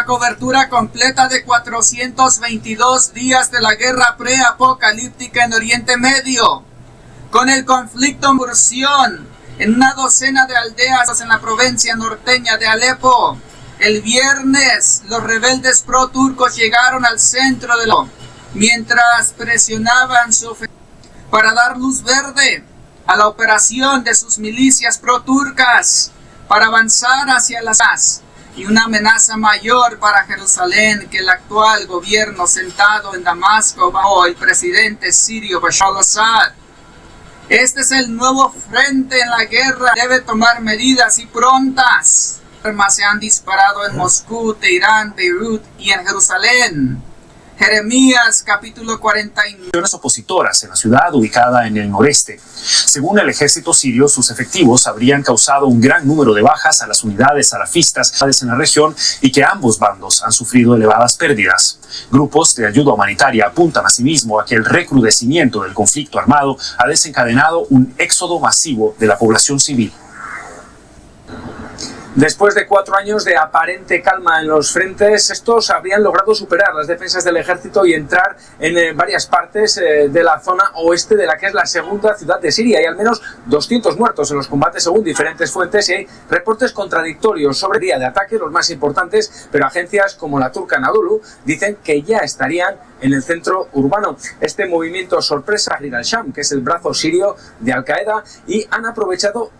cobertura completa de 422 días de la guerra preapocalíptica en Oriente Medio, con el conflicto en cursión en una docena de aldeas en la provincia norteña de Alepo. El viernes, los rebeldes pro-turcos llegaron al centro de mientras presionaban su ofensiva para dar luz verde a la operación de sus milicias pro-turcas para avanzar hacia las zonas y una amenaza mayor para Jerusalén que el actual gobierno sentado en Damasco bajo el presidente sirio Bashar al-Assad. Este es el nuevo frente en la guerra. Debe tomar medidas y prontas. Armas se han disparado en Moscú, Teherán, Beirut y en Jerusalén. Jeremías capítulo 49. Opositoras en la ciudad ubicada en el noreste. Según el ejército sirio, sus efectivos habrían causado un gran número de bajas a las unidades salafistas en la región y que ambos bandos han sufrido elevadas pérdidas. Grupos de ayuda humanitaria apuntan asimismo a que el recrudecimiento del conflicto armado ha desencadenado un éxodo masivo de la población civil. Después de 4 años de aparente calma en los frentes, estos habrían logrado superar las defensas del ejército y entrar en varias partes de la zona oeste de la que es la segunda ciudad de Siria. Hay al menos 200 muertos en los combates según diferentes fuentes y hay reportes contradictorios sobre el día de ataque, los más importantes, pero agencias como la turca Anadolu dicen que ya estarían en el centro urbano. Este movimiento sorpresa Tahrir al-Sham, que es el brazo sirio de Al-Qaeda, y han aprovechado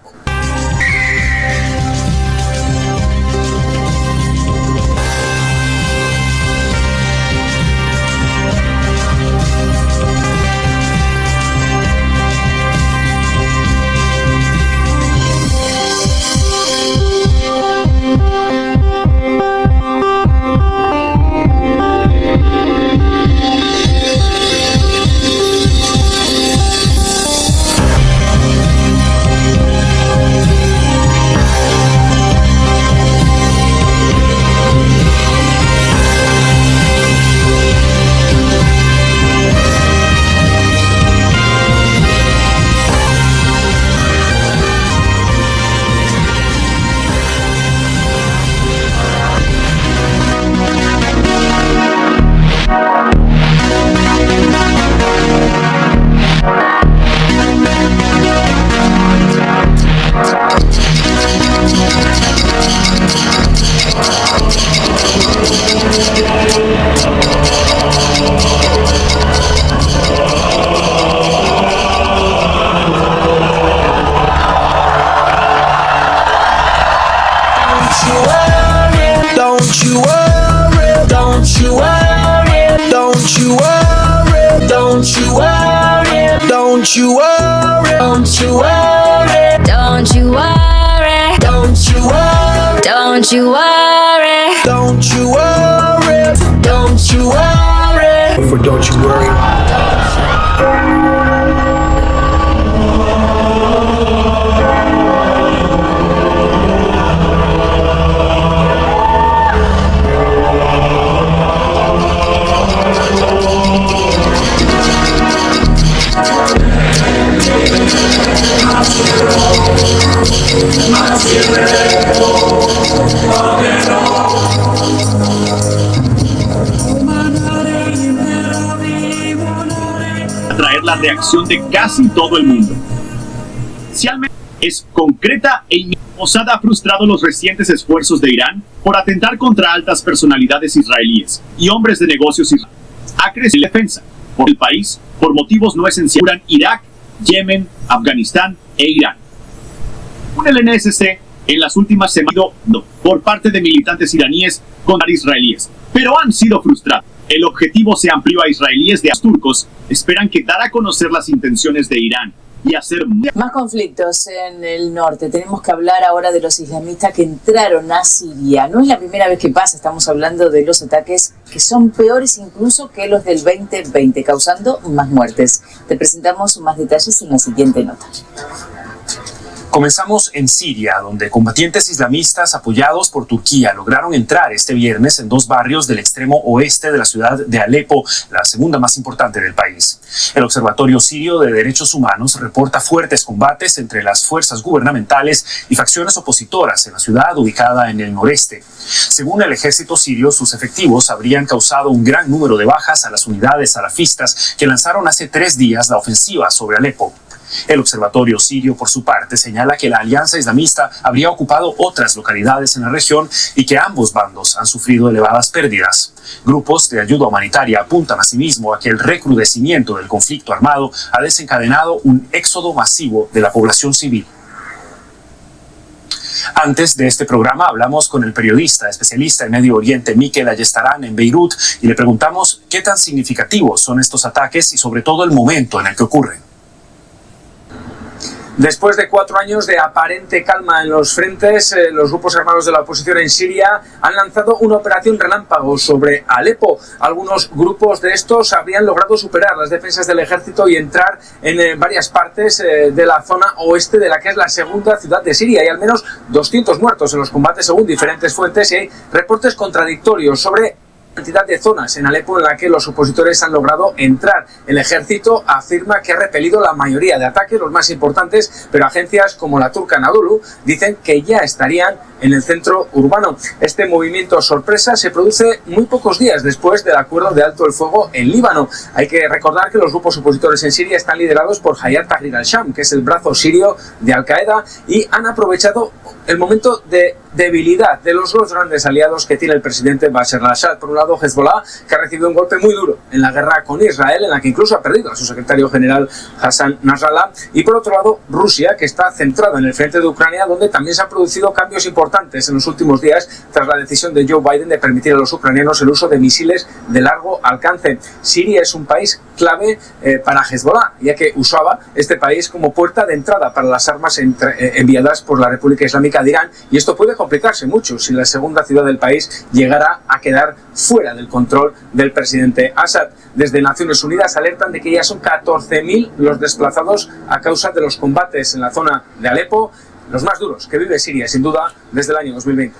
atraer la reacción de casi todo el mundo. Si al menos es concreta e Mossad ha frustrado los recientes esfuerzos de Irán por atentar contra altas personalidades israelíes y hombres de negocios israelíes. Ha crecido la defensa por el país por motivos no esenciales Irak, Yemen, Afganistán e Irán. El NSC en las últimas semanas por parte de militantes iraníes contra israelíes, pero han sido frustrados. El objetivo se amplió a israelíes de turcos, esperan que dar a conocer las intenciones de Irán y hacer más conflictos en el norte. Tenemos que hablar ahora de los islamistas que entraron a Siria. No es la primera vez que pasa, estamos hablando de los ataques que son peores incluso que los del 2020, causando más muertes. Te presentamos más detalles en la siguiente nota. Comenzamos en Siria, donde combatientes islamistas apoyados por Turquía lograron entrar este viernes en dos barrios del extremo oeste de la ciudad de Alepo, la segunda más importante del país. El Observatorio Sirio de Derechos Humanos reporta fuertes combates entre las fuerzas gubernamentales y facciones opositoras en la ciudad ubicada en el noreste. Según el ejército sirio, sus efectivos habrían causado un gran número de bajas a las unidades salafistas que lanzaron hace 3 días la ofensiva sobre Alepo. El Observatorio Sirio, por su parte, señala que la Alianza Islamista habría ocupado otras localidades en la región y que ambos bandos han sufrido elevadas pérdidas. Grupos de ayuda humanitaria apuntan asimismo a que el recrudecimiento del conflicto armado ha desencadenado un éxodo masivo de la población civil. Antes de este programa hablamos con el periodista especialista en Medio Oriente Mikel Ayestarán en Beirut y le preguntamos qué tan significativos son estos ataques y sobre todo el momento en el que ocurren. Después de 4 años de aparente calma en los frentes, los grupos armados de la oposición en Siria han lanzado una operación relámpago sobre Alepo. Algunos grupos de estos habrían logrado superar las defensas del ejército y entrar en varias partes de la zona oeste de la que es la segunda ciudad de Siria. Hay al menos 200 muertos en los combates según diferentes fuentes y hay reportes contradictorios sobre cantidad de zonas en Alepo en la que los opositores han logrado entrar. El ejército afirma que ha repelido la mayoría de ataques, los más importantes, pero agencias como la turca Anadolu dicen que ya estarían en el centro urbano. Este movimiento sorpresa se produce muy pocos días después del acuerdo de alto el fuego en Líbano. Hay que recordar que los grupos opositores en Siria están liderados por Hayat Tahrir al-Sham, que es el brazo sirio de Al-Qaeda, y han aprovechado el momento de debilidad de los dos grandes aliados que tiene el presidente Bashar al-Assad. Por un lado, Hezbollah, que ha recibido un golpe muy duro en la guerra con Israel, en la que incluso ha perdido a su secretario general Hassan Nasrallah, y por otro lado, Rusia, que está centrada en el frente de Ucrania, donde también se han producido cambios importantes en los últimos días tras la decisión de Joe Biden de permitir a los ucranianos el uso de misiles de largo alcance. Siria es un país clave para Hezbollah, ya que usaba este país como puerta de entrada para las armas enviadas por la República Islámica de Irán, y esto puede complicarse mucho si la segunda ciudad del país llegara a quedar fuera del control del presidente Assad. Desde Naciones Unidas alertan de que ya son 14.000 los desplazados a causa de los combates en la zona de Alepo, los más duros que vive Siria, sin duda, desde el año 2020.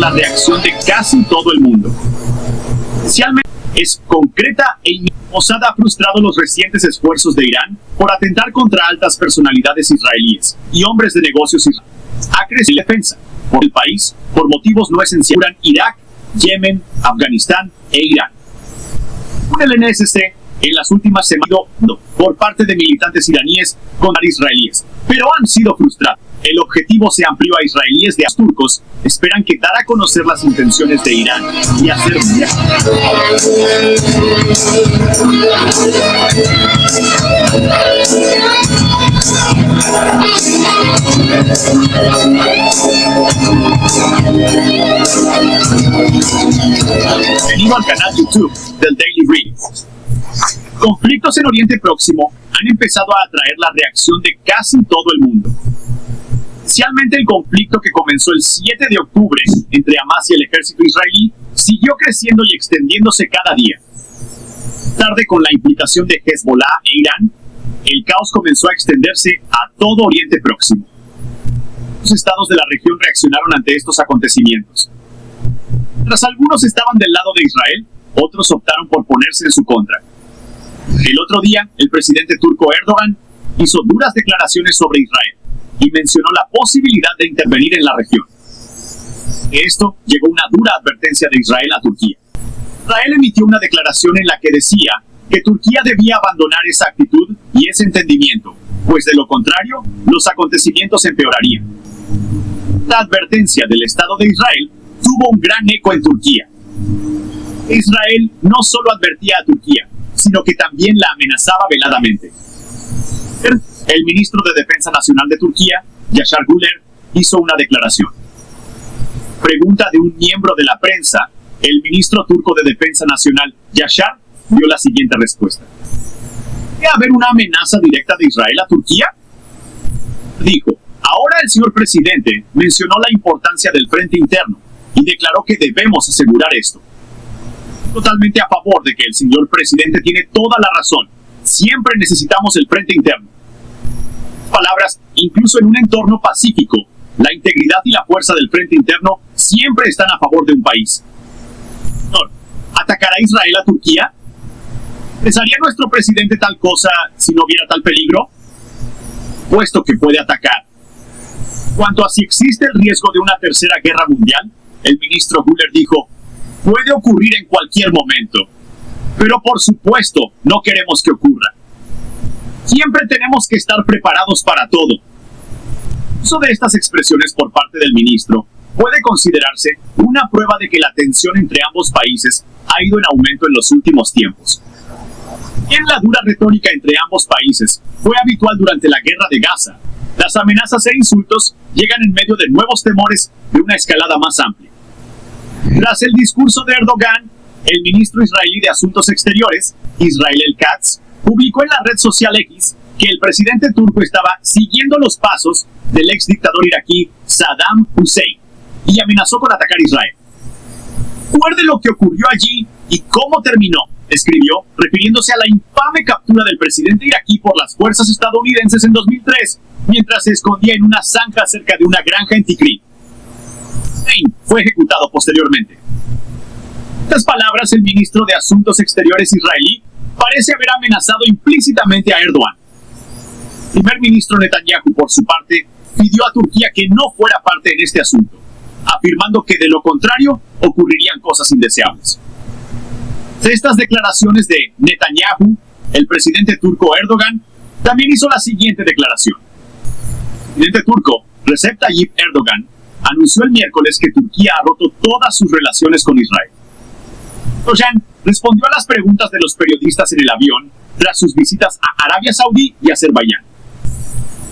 la reacción de casi todo el mundo. Especialmente es concreta e inmediata. Mossad ha frustrado los recientes esfuerzos de Irán por atentar contra altas personalidades israelíes y hombres de negocios israelíes. Ha crecido la defensa por el país por motivos no esenciales en Irak, Yemen, Afganistán e Irán. El NSC en las últimas semanas por parte de militantes iraníes contra israelíes, pero han sido frustrados. El objetivo se amplió a israelíes de los turcos. Esperan que dar a conocer las intenciones de Irán y hacer Bienvenido al canal YouTube del Daily Read. Conflictos en Oriente Próximo han empezado a atraer la reacción de casi todo el mundo. Especialmente el conflicto que comenzó el 7 de octubre entre Hamas y el ejército israelí siguió creciendo y extendiéndose cada día. Tarde, con la implicación de Hezbollah e Irán, el caos comenzó a extenderse a todo Oriente Próximo. Los estados de la región reaccionaron ante estos acontecimientos. Mientras algunos estaban del lado de Israel, otros optaron por ponerse en su contra. El otro día, el presidente turco Erdogan hizo duras declaraciones sobre Israel y mencionó la posibilidad de intervenir en la región. De esto llegó una dura advertencia de Israel a Turquía. Israel emitió una declaración en la que decía que Turquía debía abandonar esa actitud y ese entendimiento, pues de lo contrario, los acontecimientos empeorarían. La advertencia del Estado de Israel tuvo un gran eco en Turquía. Israel no solo advertía a Turquía, sino que también la amenazaba veladamente. El ministro de Defensa Nacional de Turquía, Yaşar Güler, hizo una declaración. Pregunta de un miembro de la prensa, el ministro turco de Defensa Nacional, Yaşar, dio la siguiente respuesta. ¿Debe haber una amenaza directa de Israel a Turquía? Dijo, ahora el señor presidente mencionó la importancia del frente interno y declaró que debemos asegurar esto. Totalmente a favor de que el señor presidente tiene toda la razón. Siempre necesitamos el frente interno. Palabras, incluso en un entorno pacífico, la integridad y la fuerza del frente interno siempre están a favor de un país. ¿Atacará Israel a Turquía? ¿Pensaría nuestro presidente tal cosa si no hubiera tal peligro? Puesto que puede atacar. Cuanto a si existe el riesgo de una tercera guerra mundial, el ministro Güler dijo, puede ocurrir en cualquier momento, pero por supuesto no queremos que ocurra. Siempre tenemos que estar preparados para todo. El uso de estas expresiones por parte del ministro puede considerarse una prueba de que la tensión entre ambos países ha ido en aumento en los últimos tiempos. En la dura retórica entre ambos países fue habitual durante la guerra de Gaza. Las amenazas e insultos llegan en medio de nuevos temores de una escalada más amplia. Tras el discurso de Erdogan, el ministro israelí de Asuntos Exteriores, Israel Katz, publicó en la red social X que el presidente turco estaba siguiendo los pasos del ex dictador iraquí Saddam Hussein y amenazó con atacar Israel. Recuerde lo que ocurrió allí y cómo terminó, escribió, refiriéndose a la infame captura del presidente iraquí por las fuerzas estadounidenses en 2003, mientras se escondía en una zanja cerca de una granja en Tikrit. Hussein fue ejecutado posteriormente. En estas palabras, el ministro de Asuntos Exteriores israelí parece haber amenazado implícitamente a Erdogan. El primer ministro Netanyahu, por su parte, pidió a Turquía que no fuera parte en este asunto, afirmando que de lo contrario ocurrirían cosas indeseables. De estas declaraciones de Netanyahu, el presidente turco Erdogan también hizo la siguiente declaración. El presidente turco Recep Tayyip Erdogan anunció el miércoles que Turquía ha roto todas sus relaciones con Israel. Erdogan respondió a las preguntas de los periodistas en el avión tras sus visitas a Arabia Saudí y Azerbaiyán.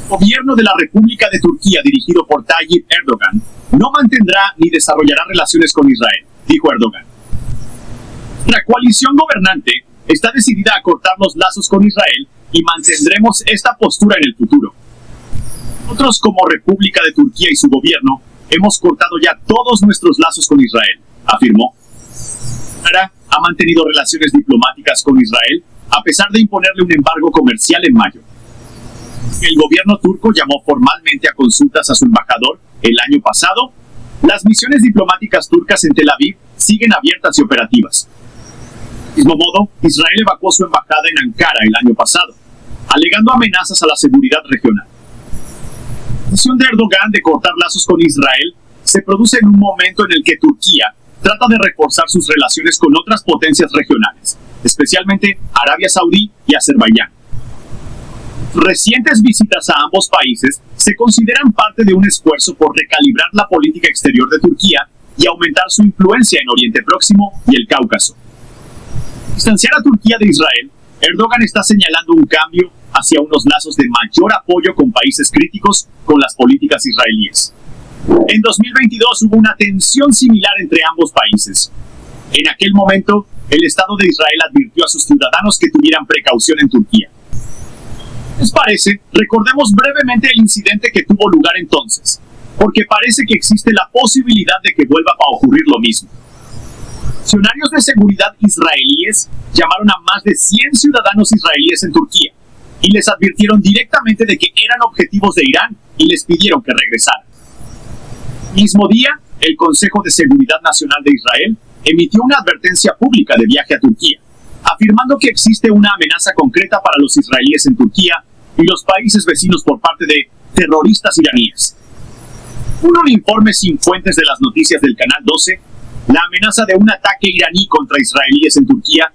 El gobierno de la República de Turquía, dirigido por Tayyip Erdogan, no mantendrá ni desarrollará relaciones con Israel, dijo Erdogan. La coalición gobernante está decidida a cortar los lazos con Israel y mantendremos esta postura en el futuro. Nosotros, como República de Turquía y su gobierno, hemos cortado ya todos nuestros lazos con Israel, afirmó. Ankara ha mantenido relaciones diplomáticas con Israel a pesar de imponerle un embargo comercial en mayo. El gobierno turco llamó formalmente a consultas a su embajador el año pasado. Las misiones diplomáticas turcas en Tel Aviv siguen abiertas y operativas. De mismo modo, Israel evacuó su embajada en Ankara el año pasado, alegando amenazas a la seguridad regional. La decisión de Erdogan de cortar lazos con Israel se produce en un momento en el que Turquía trata de reforzar sus relaciones con otras potencias regionales, especialmente Arabia Saudí y Azerbaiyán. Recientes visitas a ambos países se consideran parte de un esfuerzo por recalibrar la política exterior de Turquía y aumentar su influencia en Oriente Próximo y el Cáucaso. Al distanciar a Turquía de Israel, Erdogan está señalando un cambio hacia unos lazos de mayor apoyo con países críticos con las políticas israelíes. En 2022 hubo una tensión similar entre ambos países. En aquel momento, el Estado de Israel advirtió a sus ciudadanos que tuvieran precaución en Turquía. ¿Les parece? Recordemos brevemente el incidente que tuvo lugar entonces, porque parece que existe la posibilidad de que vuelva a ocurrir lo mismo. Funcionarios de seguridad israelíes llamaron a más de 100 ciudadanos israelíes en Turquía y les advirtieron directamente de que eran objetivos de Irán y les pidieron que regresaran. El mismo día, el Consejo de Seguridad Nacional de Israel emitió una advertencia pública de viaje a Turquía, afirmando que existe una amenaza concreta para los israelíes en Turquía y los países vecinos por parte de terroristas iraníes. En un informe sin fuentes de las noticias del Canal 12, la amenaza de un ataque iraní contra israelíes en Turquía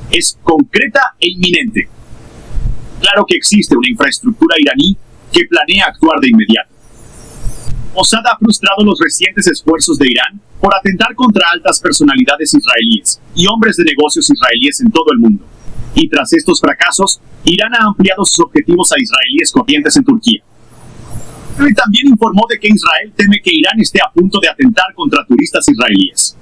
es concreta e inminente. Claro que existe una infraestructura iraní que planea actuar de inmediato. Mossad ha frustrado los recientes esfuerzos de Irán por atentar contra altas personalidades israelíes y hombres de negocios israelíes en todo el mundo. Y tras estos fracasos, Irán ha ampliado sus objetivos a israelíes corrientes en Turquía. Y también informó de que Israel teme que Irán esté a punto de atentar contra turistas israelíes.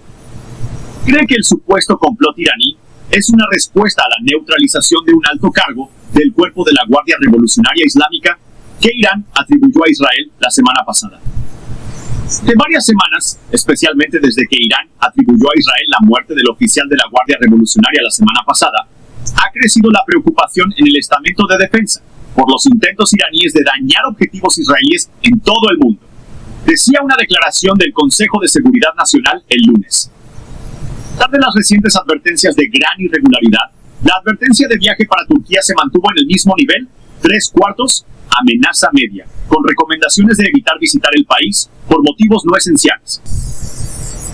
Cree que el supuesto complot iraní es una respuesta a la neutralización de un alto cargo del cuerpo de la Guardia Revolucionaria Islámica que Irán atribuyó a Israel la semana pasada. De varias semanas, especialmente desde que Irán atribuyó a Israel la muerte del oficial de la Guardia Revolucionaria la semana pasada, ha crecido la preocupación en el estamento de defensa por los intentos iraníes de dañar objetivos israelíes en todo el mundo, decía una declaración del Consejo de Seguridad Nacional el lunes. A pesar de las recientes advertencias de gran irregularidad, la advertencia de viaje para Turquía se mantuvo en el mismo nivel, 3/4, amenaza media, con recomendaciones de evitar visitar el país por motivos no esenciales.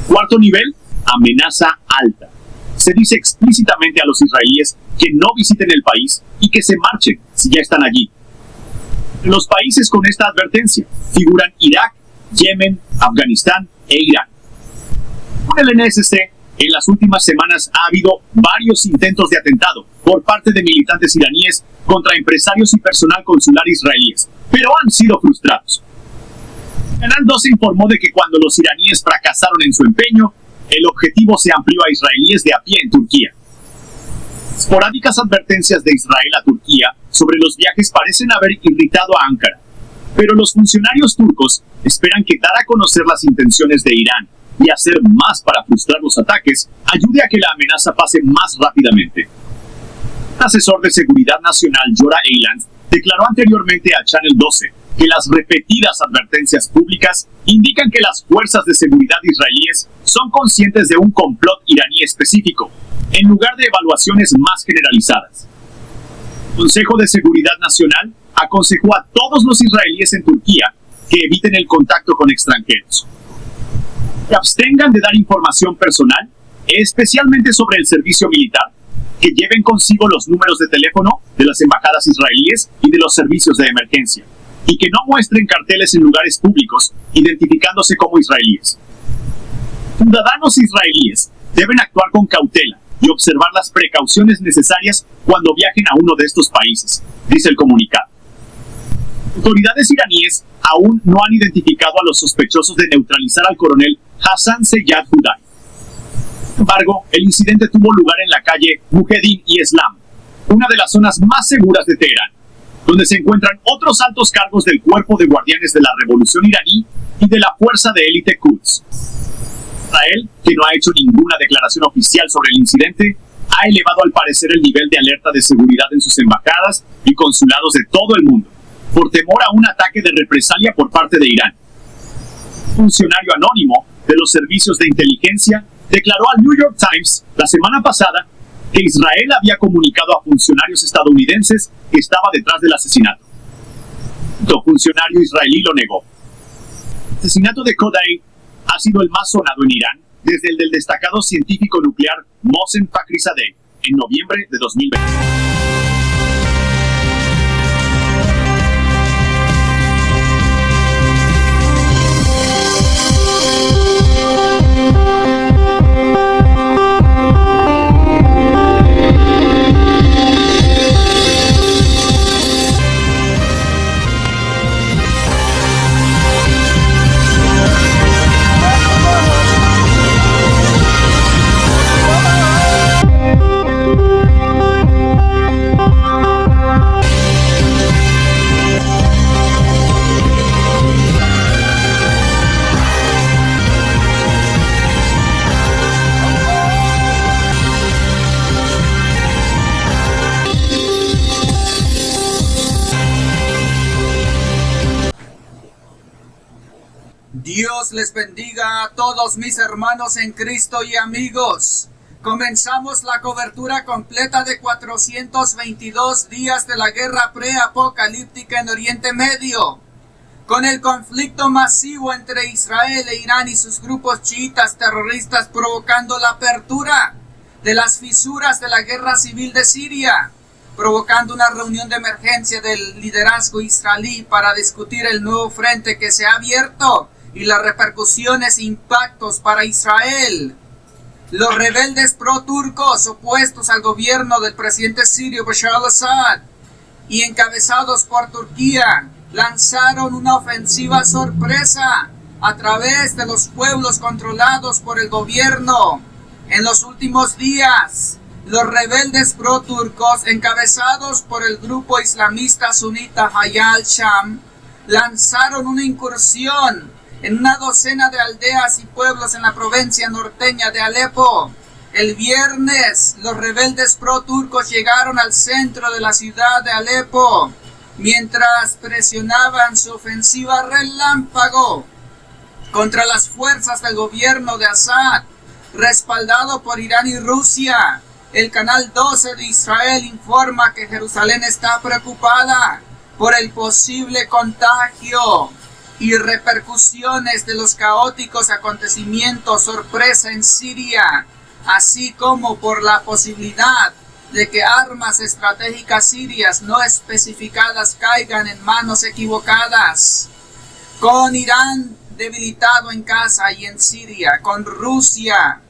Cuarto nivel, amenaza alta. Se dice explícitamente a los israelíes que no visiten el país y que se marchen si ya están allí. Los países con esta advertencia figuran Irak, Yemen, Afganistán e Irán. Con el NSC, en las últimas semanas ha habido varios intentos de atentado por parte de militantes iraníes contra empresarios y personal consular israelíes, pero han sido frustrados. Canal 12 informó de que cuando los iraníes fracasaron en su empeño, el objetivo se amplió a israelíes de a pie en Turquía. Esporádicas advertencias de Israel a Turquía sobre los viajes parecen haber irritado a Ankara, pero los funcionarios turcos esperan que dar a conocer las intenciones de Irán y hacer más para frustrar los ataques ayude a que la amenaza pase más rápidamente. El asesor de Seguridad Nacional Yora Eiland declaró anteriormente a Channel 12 que las repetidas advertencias públicas indican que las fuerzas de seguridad israelíes son conscientes de un complot iraní específico, en lugar de evaluaciones más generalizadas. El Consejo de Seguridad Nacional aconsejó a todos los israelíes en Turquía que eviten el contacto con extranjeros, que abstengan de dar información personal, especialmente sobre el servicio militar, que lleven consigo los números de teléfono de las embajadas israelíes y de los servicios de emergencia, y que no muestren carteles en lugares públicos identificándose como israelíes. Ciudadanos israelíes deben actuar con cautela y observar las precauciones necesarias cuando viajen a uno de estos países, dice el comunicado. Autoridades iraníes aún no han identificado a los sospechosos de neutralizar al coronel Hassan Seyad Huday. Sin embargo, el incidente tuvo lugar en la calle Mujahedin y Islam, una de las zonas más seguras de Teherán, donde se encuentran otros altos cargos del Cuerpo de Guardianes de la Revolución iraní y de la Fuerza de Élite Quds. Israel, que no ha hecho ninguna declaración oficial sobre el incidente, ha elevado al parecer el nivel de alerta de seguridad en sus embajadas y consulados de todo el mundo, por temor a un ataque de represalia por parte de Irán. funcionario anónimo de los servicios de inteligencia declaró al New York Times la semana pasada que Israel había comunicado a funcionarios estadounidenses que estaba detrás del asesinato. El funcionario israelí lo negó. El asesinato de Kodai ha sido el más sonado en Irán desde el del destacado científico nuclear Mohsen Fakhrizadeh en noviembre de 2020. Dios les bendiga a todos mis hermanos en Cristo y amigos. Comenzamos la cobertura completa de 422 días de la guerra preapocalíptica en Oriente Medio, con el conflicto masivo entre Israel e Irán y sus grupos chiitas terroristas provocando la apertura de las fisuras de la guerra civil de Siria, provocando una reunión de emergencia del liderazgo israelí para discutir el nuevo frente que se ha abierto y las repercusiones e impactos para Israel. Los rebeldes pro-turcos opuestos al gobierno del presidente sirio Bashar al-Assad y encabezados por Turquía lanzaron una ofensiva sorpresa a través de los pueblos controlados por el gobierno. En los últimos días, los rebeldes pro-turcos encabezados por el grupo islamista sunita Hayat al-Sham lanzaron una incursión en una docena de aldeas y pueblos en la provincia norteña de Alepo. El viernes, los rebeldes pro-turcos llegaron al centro de la ciudad de Alepo, mientras presionaban su ofensiva relámpago contra las fuerzas del gobierno de Assad, respaldado por Irán y Rusia. El canal 12 de Israel informa que Jerusalén está preocupada por el posible contagio y repercusiones de los caóticos acontecimientos sorpresa en Siria, así como por la posibilidad de que armas estratégicas sirias no especificadas caigan en manos equivocadas. Con Irán debilitado en casa y en Siria, con Rusia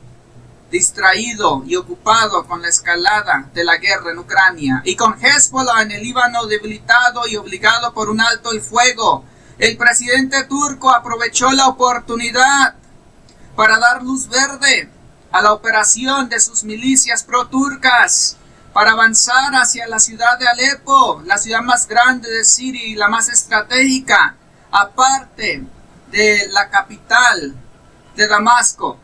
distraído y ocupado con la escalada de la guerra en Ucrania, y con Hezbollah en el Líbano debilitado y obligado por un alto el fuego, el presidente turco aprovechó la oportunidad para dar luz verde a la operación de sus milicias pro-turcas para avanzar hacia la ciudad de Alepo, la ciudad más grande de Siria y la más estratégica, aparte de la capital de Damasco.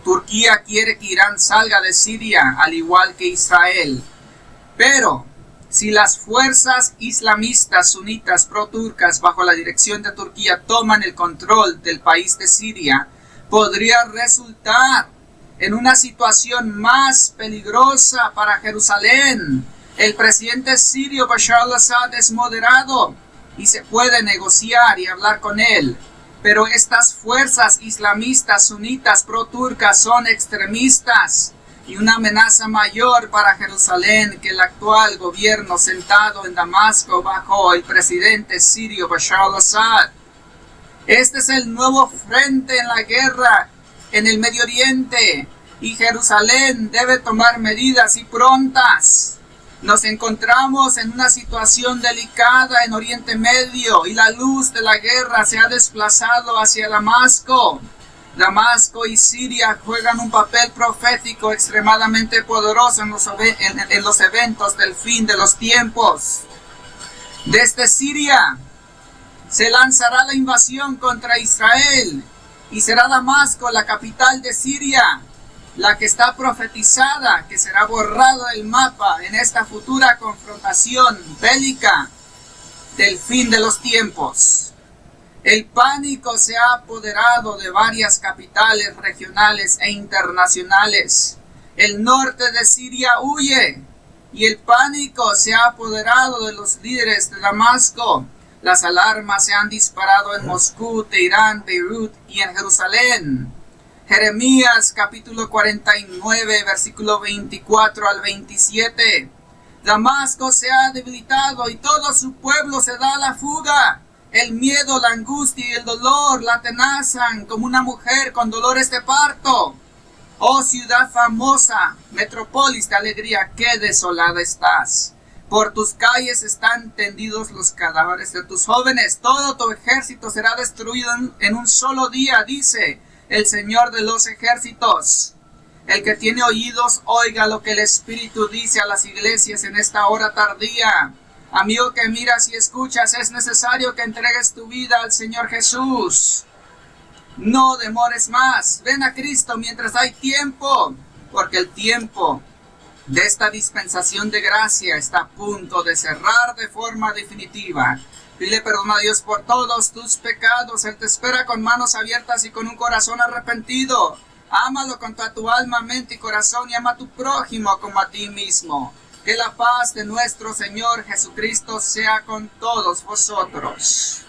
Turquía quiere que Irán salga de Siria, al igual que Israel. Pero si las fuerzas islamistas sunitas pro-turcas bajo la dirección de Turquía toman el control del país de Siria, podría resultar en una situación más peligrosa para Jerusalén. El presidente sirio Bashar al-Assad es moderado y se puede negociar y hablar con él, pero estas fuerzas islamistas sunitas pro-turcas son extremistas y una amenaza mayor para Jerusalén que el actual gobierno sentado en Damasco bajo el presidente sirio Bashar al-Assad. Este es el nuevo frente en la guerra en el Medio Oriente y Jerusalén debe tomar medidas y prontas. Nos encontramos en una situación delicada en Oriente Medio y la luz de la guerra se ha desplazado hacia Damasco. Damasco y Siria juegan un papel profético extremadamente poderoso en los eventos del fin de los tiempos. Desde Siria se lanzará la invasión contra Israel y será Damasco, la capital de Siria, la que está profetizada que será borrado del mapa en esta futura confrontación bélica del fin de los tiempos. El pánico se ha apoderado de varias capitales regionales e internacionales. El norte de Siria huye y el pánico se ha apoderado de los líderes de Damasco. Las alarmas se han disparado en Moscú, Teherán, Beirut y en Jerusalén. Jeremías capítulo 49, versículo 24 al 27. Damasco se ha debilitado y todo su pueblo se da a la fuga. El miedo, la angustia y el dolor la atenazan como una mujer con dolores de parto. Oh ciudad famosa, metrópolis de alegría, qué desolada estás. Por tus calles están tendidos los cadáveres de tus jóvenes. Todo tu ejército será destruido en un solo día, dice el Señor de los ejércitos. El que tiene oídos, oiga lo que el Espíritu dice a las iglesias en esta hora tardía. Amigo que miras y escuchas, es necesario que entregues tu vida al Señor Jesús. No demores más. Ven a Cristo mientras hay tiempo, porque el tiempo de esta dispensación de gracia está a punto de cerrar de forma definitiva. Pide perdón a Dios por todos tus pecados. Él te espera con manos abiertas y con un corazón arrepentido. Ámalo con toda tu alma, mente y corazón y ama a tu prójimo como a ti mismo. Que la paz de nuestro Señor Jesucristo sea con todos vosotros.